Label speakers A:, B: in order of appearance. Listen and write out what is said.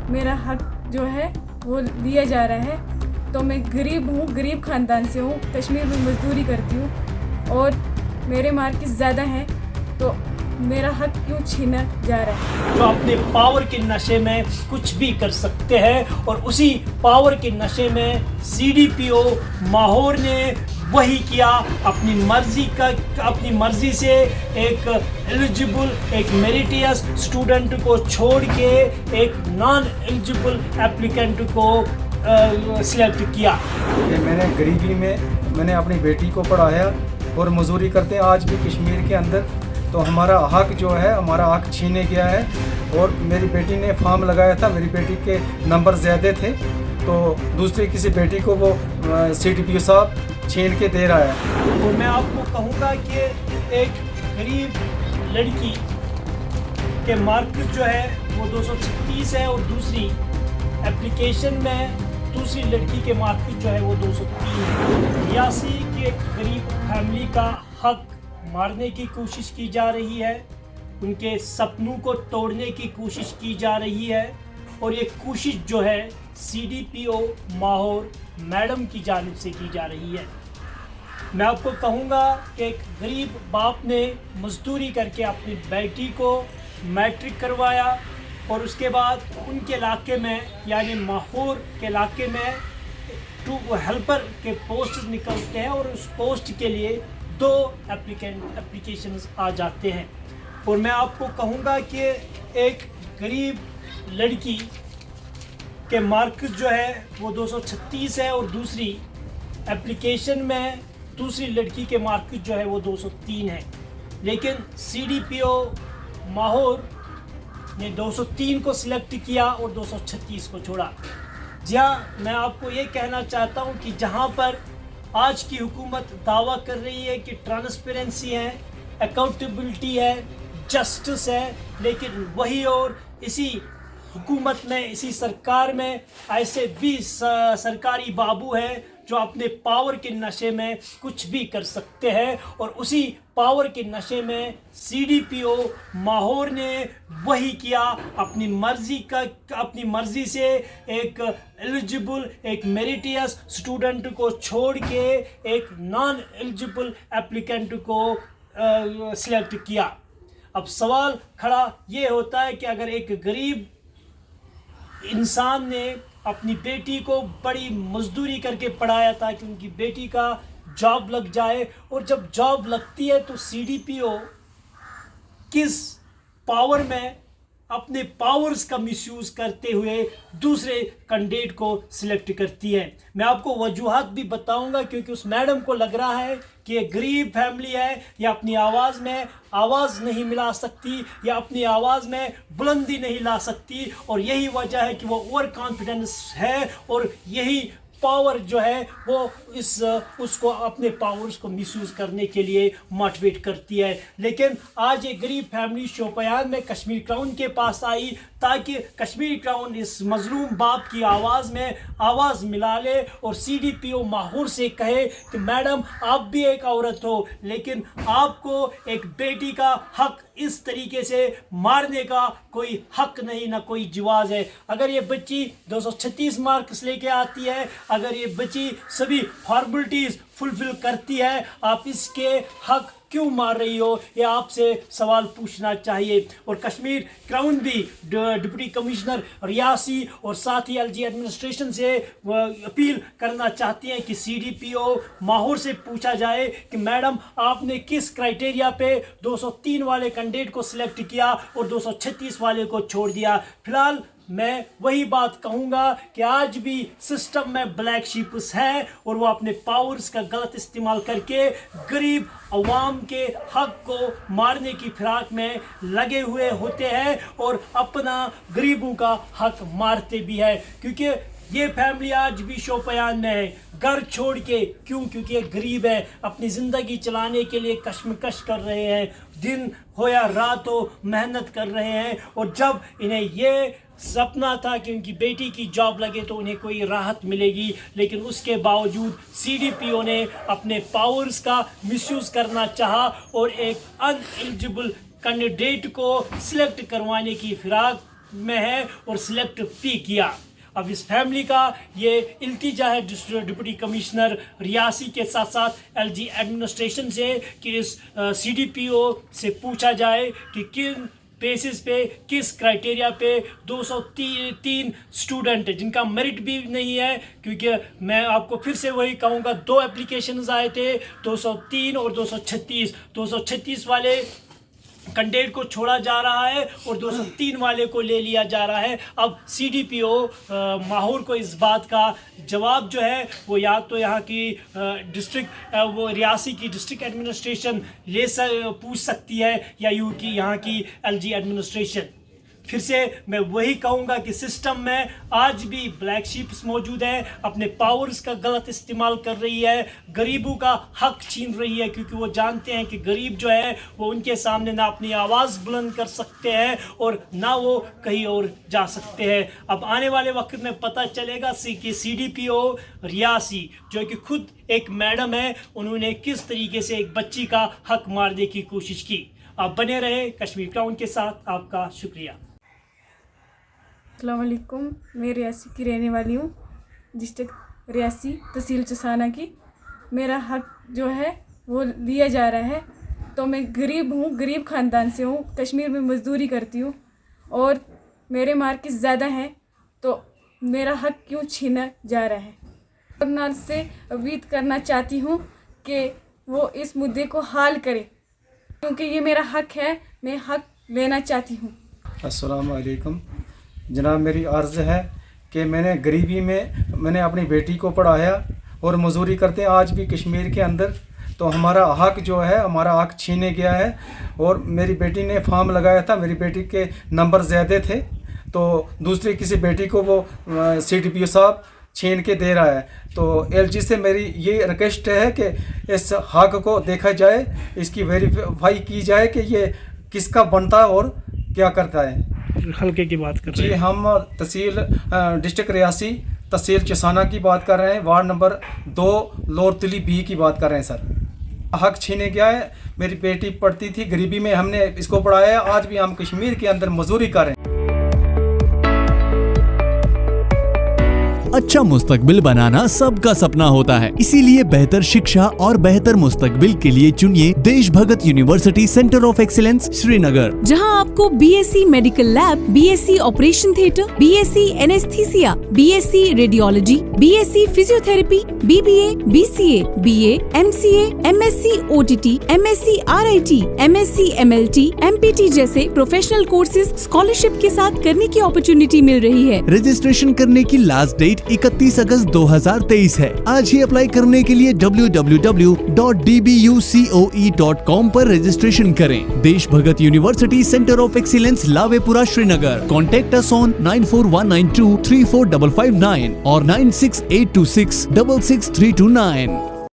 A: मेरा हक जो है वो लिया जा रहा है। तो मैं गरीब हूँ, गरीब ख़ानदान से हूँ, कश्मीर में मज़दूरी करती हूँ और मेरे मार्क्स ज़्यादा हैं, तो मेरा हक क्यों छीना जा रहा है।
B: जो अपने पावर के नशे में कुछ भी कर सकते हैं और उसी पावर के नशे में CDPO माहौर ने वही किया। अपनी मर्जी से एक एलिजिबल, एक मेरिटियस स्टूडेंट को छोड़ के एक नॉन एलिजिबल एप्लीकेंट को सिलेक्ट किया।
C: कि मैंने गरीबी में मैंने अपनी बेटी को पढ़ाया और मजदूरी करते हैं आज भी कश्मीर के अंदर, तो हमारा हक जो है, हमारा हक छीने गया है। और मेरी बेटी ने फॉर्म लगाया था, मेरी बेटी के नंबर ज़्यादा थे, तो दूसरी किसी बेटी को वो CDPO साहब छीन के दे रहा है।
B: तो मैं आपको कहूँगा कि एक गरीब लड़की के मार्क्स जो है वो 236 है और दूसरी एप्लीकेशन में दूसरी लड़की के मार्क्स जो है वो 203 है। रियासी की एक गरीब फैमिली का हक मारने की कोशिश की जा रही है, उनके सपनों को तोड़ने की कोशिश की जा रही है और ये कोशिश जो है CDPO माहौर मैडम की जानिब से की जा रही है। मैं आपको कहूँगा कि एक गरीब बाप ने मजदूरी करके अपनी बेटी को मैट्रिक करवाया और उसके बाद उनके इलाके में यानी माहौर के इलाके में हेल्पर के पोस्ट निकलते हैं और उस पोस्ट के लिए 2 एप्लीकेशंस आ जाते हैं। और मैं आपको कहूँगा कि एक गरीब लड़की के मार्क्स जो है वो 236 है और दूसरी एप्लीकेशन में दूसरी लड़की के मार्क्स जो है वो 203 है, लेकिन CDPO माहौर ने 203 को सिलेक्ट किया और 236 को छोड़ा। जी हाँ, मैं आपको ये कहना चाहता हूँ कि जहाँ पर आज की हुकूमत दावा कर रही है कि ट्रांसपेरेंसी है, अकाउंटेबिलिटी है, जस्टिस है, लेकिन वही और इसी हुकूमत में, इसी सरकार में ऐसे भी सरकारी बाबू हैं जो अपने पावर के नशे में कुछ भी कर सकते हैं और उसी पावर के नशे में CDPO माहौर ने वही किया। अपनी मर्जी से एक एलिजिबल, एक मेरिटियस स्टूडेंट को छोड़ के एक नॉन एलिजिबल एप्लीकेंट को सिलेक्ट किया। अब सवाल खड़ा ये होता है कि अगर एक गरीब इंसान ने अपनी बेटी को बड़ी मजदूरी करके पढ़ाया था कि उनकी बेटी का जॉब लग जाए, और जब जॉब लगती है तो CDPO किस पावर में अपने पावर्स का मिसयूज़ करते हुए दूसरे कैंडिडेट को सिलेक्ट करती है। मैं आपको वजूहात भी बताऊंगा, क्योंकि उस मैडम को लग रहा है कि ये गरीब फैमिली है, या अपनी आवाज़ में आवाज़ नहीं मिला सकती, या अपनी आवाज़ में बुलंदी नहीं ला सकती, और यही वजह है कि वो ओवर कॉन्फिडेंस है और यही पावर जो है वो उसको अपने पावर्स को मिसयूज़ करने के लिए मोटिवेट करती है। लेकिन आज एक गरीब फैमिली शोपियान में कश्मीर क्राउन के पास आई ताकि कश्मीर क्राउन इस मजलूम बाप की आवाज़ में आवाज़ मिला ले और CDPO माहौर से कहे कि मैडम आप भी एक औरत हो, लेकिन आपको एक बेटी का हक इस तरीके से मारने का कोई हक नहीं, ना कोई जवाज़ है। अगर ये बच्ची 236 मार्क्स लेके आती है, अगर ये बच्ची सभी फॉर्मेलिटीज़ फुलफिल करती है, आप इसके हक क्यों मार रही हो, ये आपसे सवाल पूछना चाहिए। और कश्मीर क्राउन भी डिप्टी कमिश्नर रियासी और साथ ही LG एडमिनिस्ट्रेशन से अपील करना चाहती हैं कि CDPO माहौर से पूछा जाए कि मैडम आपने किस क्राइटेरिया पे 203 वाले कैंडिडेट को सिलेक्ट किया और 236 वाले को छोड़ दिया। फिलहाल मैं वही बात कहूँगा कि आज भी सिस्टम में ब्लैक शीप्स हैं और वो अपने पावर्स का गलत इस्तेमाल करके गरीब अवाम के हक को मारने की फिराक में लगे हुए होते हैं और अपना गरीबों का हक मारते भी है। क्योंकि ये फैमिली आज भी शोपियान में है, घर छोड़ के। क्यों? क्योंकि ये गरीब है, अपनी ज़िंदगी चलाने के लिए कश्मकश कर रहे हैं, दिन हो या रात हो मेहनत कर रहे हैं। और जब इन्हें ये सपना था कि उनकी बेटी की जॉब लगे तो उन्हें कोई राहत मिलेगी, लेकिन उसके बावजूद CDPO ने अपने पावर्स का मिसयूज़ करना चाहा और एक अनएलिजिबल कैंडिडेट को सिलेक्ट करवाने की फिराक میں ہے اور سلیکٹ بھی کیا. اب اس فیملی کا یہ التجا ہے ڈپٹی کمشنر ریاسی کے ساتھ ساتھ LG ایڈمنسٹریشن سے کہ اس CDPO سے پوچھا جائے کہ کن بیسس پہ کس کرائٹیریا پہ 203 اسٹوڈنٹ جن کا میرٹ بھی نہیں ہے, کیونکہ میں آپ کو پھر سے وہی کہوں گا 2 اپلیکیشنز آئے تھے 203 اور 236 والے کینڈیڈیٹ کو چھوڑا جا رہا ہے اور 203 والے کو لے لیا جا رہا ہے. اب CDPO ماحور کو اس بات کا جواب جو ہے وہ یا تو یہاں کی وہ ریاسی کی ڈسٹرکٹ ایڈمنسٹریشن پوچھ سکتی ہے یا یہاں کی LG ایڈمنسٹریشن. پھر سے میں وہی کہوں گا کہ سسٹم میں آج بھی بلیک شیپس موجود ہیں, اپنے پاورز کا غلط استعمال کر رہی ہے, غریبوں کا حق چھین رہی ہے, کیونکہ وہ جانتے ہیں کہ غریب جو ہے وہ ان کے سامنے نہ اپنی آواز بلند کر سکتے ہیں اور نہ وہ کہیں اور جا سکتے ہیں. اب آنے والے وقت میں پتہ چلے گا کہ CDPO ریاسی جو کہ خود ایک میڈم ہے, انہوں نے کس طریقے سے ایک بچی کا حق مارنے کی کوشش کی. آپ بنے رہے کشمیر کراؤن کے ساتھ. آپ کا شکریہ.
A: السلام علیکم. میں ریاسی کی رہنے والی ہوں, ڈسٹرکٹ ریاسی تحصیل چسانہ کی. میرا حق جو ہے وہ لیا جا رہا ہے. تو میں غریب ہوں, غریب خاندان سے ہوں, کشمیر میں مزدوری کرتی ہوں اور میرے مارکس زیادہ ہیں, تو میرا حق کیوں چھینا جا رہا ہے. گورنر سے امید کرنا چاہتی ہوں کہ وہ اس مدعے کو حل کرے, کیونکہ یہ میرا حق ہے, میں حق لینا چاہتی ہوں.
C: السلام علیکم جناب. میری عرض ہے کہ میں نے اپنی بیٹی کو پڑھایا اور مزدوری کرتے ہیں آج بھی کشمیر کے اندر, تو ہمارا حق جو ہے ہمارا حق چھینے گیا ہے. اور میری بیٹی نے فارم لگایا تھا, میری بیٹی کے نمبر زیادہ تھے, تو دوسری کسی بیٹی کو وہ CDPO صاحب چھین کے دے رہا ہے. تو LG سے میری یہ ریکویسٹ ہے کہ اس حق کو دیکھا جائے, اس کی ویریفائی کی جائے کہ یہ کس کا بنتا ہے اور کیا کرتا ہے.
B: حلقے کی بات کر رہے ہیں
C: جی, ہم تحصیل ڈسٹرکٹ ریاسی تحصیل چسانہ کی بات کر رہے ہیں, وارڈ نمبر 2 لور تلی B کی بات کر رہے ہیں. سر حق چھینے گیا ہے. میری بیٹی پڑھتی تھی غریبی میں, ہم نے اس کو پڑھایا ہے, آج بھی ہم کشمیر کے اندر مزدوری کر رہے ہیں.
D: اچھا مستقبل بنانا سب کا سپنا ہوتا ہے, اسی لیے بہتر شکشا اور بہتر مستقبل کے لیے چنیے دیش بھگت یونیورسٹی سینٹر آف ایکسیلنس سری نگر,
E: جہاں آپ کو BSc medical lab, BSc operation theatre, BSc اینستھیسیا, BSc radiology, BSc physiotherapy, BBA, BCA, BA, MCA, MSc OTT, MSc RIT, MSc MLT, MPT جیسے پروفیشنل کورسز اسکالرشپ کے ساتھ کرنے کی اپرچونٹی مل رہی ہے.
D: رجسٹریشن کرنے کی لاسٹ ڈیٹ 31 اگست 2023 ہے. آج ہی اپلائی کرنے کے لیے www.dbucoe.com پر رجسٹریشن کریں. دیش بھگت یونیورسٹی سینٹر آف ایکسیلنس لاوے پورا شری نگر. کانٹیکٹ اس آن 9419234559 اور 9682666329.